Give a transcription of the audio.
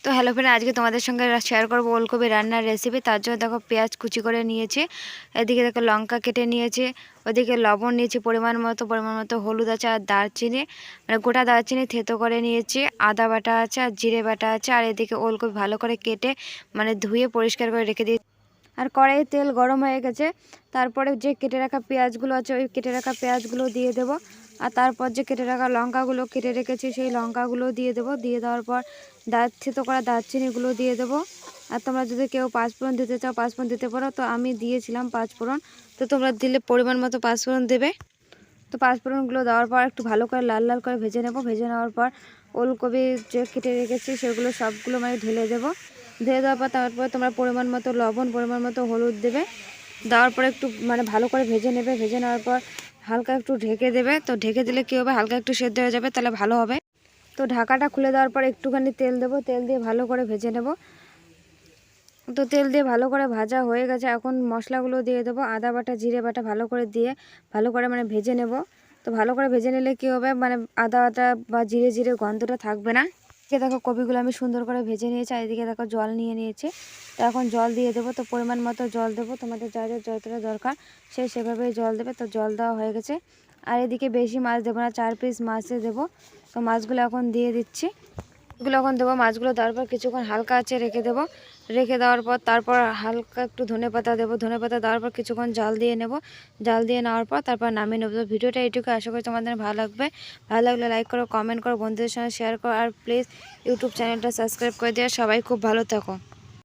তো hello friend, আজকে তোমাদের সঙ্গে শেয়ার করবো ওলকপি রান্নার রেসিপি। তার জন্য দেখো পেঁয়াজ কুচি করে নিয়েছি, এদিকে দেখো লঙ্কা কেটে নিয়েছি, ওদিকে লবণ নিয়েছি পরিমাণ মতো হলুদ আছে, আর দারচিনি মানে গোটা দারচিনি থেতো করে নিয়েছি, আদা বাটা আছে আর জিরে বাটা আছে, আর এদিকে ওলকপি ভালো করে কেটে মানে ধুয়ে পরিষ্কার করে রেখে দিয়েছি। আর কড়াইয়ে তেল গরম হয়ে গেছে, তারপরে যে কেটে রাখা পেঁয়াজগুলো আছে ওই কেটে রাখা পেঁয়াজগুলো দিয়ে দেবো, আর তারপর যে কেটে রাখা লঙ্কাগুলো কেটে রেখেছি সেই লঙ্কাগুলো দিয়ে দেবো। দিয়ে দেওয়ার পর থেতো করা দারচিনিগুলো দিয়ে দেবো। আর তোমরা যদি কেউ পাঁচফোড়ন দিতে চাও পাঁচফোড়ন দিতে পারো, তো আমি দিয়েছিলাম পাঁচফোড়ন, তো তোমরা দিলে পরিমাণ মতো পাঁচফোড়ন দেবে। তো পাঁচফোড়নগুলো দেওয়ার পর একটু ভালো করে লাল লাল করে ভেজে নেব। ভেজে নেওয়ার পর ওলকপি যে কেটে রেখেছি সেগুলো সবগুলো মানে ঢেলে দেবো। ঢেলে দেওয়ার পর তারপরে তোমরা পরিমাণ মতো লবণ, পরিমাণ মতো হলুদ দেবে। দেওয়ার পরে একটু মানে ভালো করে ভেজে নেবে। ভেজে নেওয়ার পর হালকা একটু ঢেকে দেবে। তো ঢেকে দিলে কী হবে, হালকা একটু সেদ্ধ হয়ে যাবে, তাহলে ভালো হবে। তো ঢাকাটা খুলে দেওয়ার পর একটুখানি তেল দেবো, তেল দিয়ে ভালো করে ভেজে নেব। তো তেল দিয়ে ভালো করে ভাজা হয়ে গেছে, এখন মশলাগুলো দিয়ে দেবো। আদা বাটা, জিরে বাটা ভালো করে দিয়ে ভালো করে মানে ভেজে নেব। তো ভালো করে ভেজে নিলে কী হবে, মানে আদা আদা বা জিরে জিরে গন্ধটা থাকবে না। এদিকে দেখো কপিগুলো আমি সুন্দর করে ভেজে নিয়েছি, আর এদিকে দেখো জল নিয়ে নিয়েছি। তো এখন জল দিয়ে দেবো। তো পরিমাণ মতো জল দেবো, তোমাদের যা যা যতটা দরকার সেভাবেই জল দেবে। তো জল দেওয়া হয়ে গেছে। আর এদিকে বেশি মাছ দেবো না, 4 পিস মাছে দেবো। তো মাছগুলো এখন দিয়ে দিচ্ছি। এগুলো এখন দেবো। মাছগুলো দেওয়ার পর কিছুক্ষণ হালকা আছে রেখে দেবো। রেখে দেওয়ার পর তারপর হালকা একটু ধনেপাতা দেবো। ধনেপাতা দেওয়ার পর কিছুক্ষণ জাল দিয়ে নেব। জাল দিয়ে নেওয়ার পর তারপর নামিয়ে নেবো। তো ভিডিওটা এইটুকু, আশা করি তোমাদের ভালো লাগবে। ভালো লাগলে লাইক করো, কমেন্ট করো, বন্ধুদের সঙ্গে শেয়ার করো, আর প্লিজ ইউটিউব চ্যানেলটা সাবস্ক্রাইব করে দিয়ে সবাই খুব ভালো থাকো।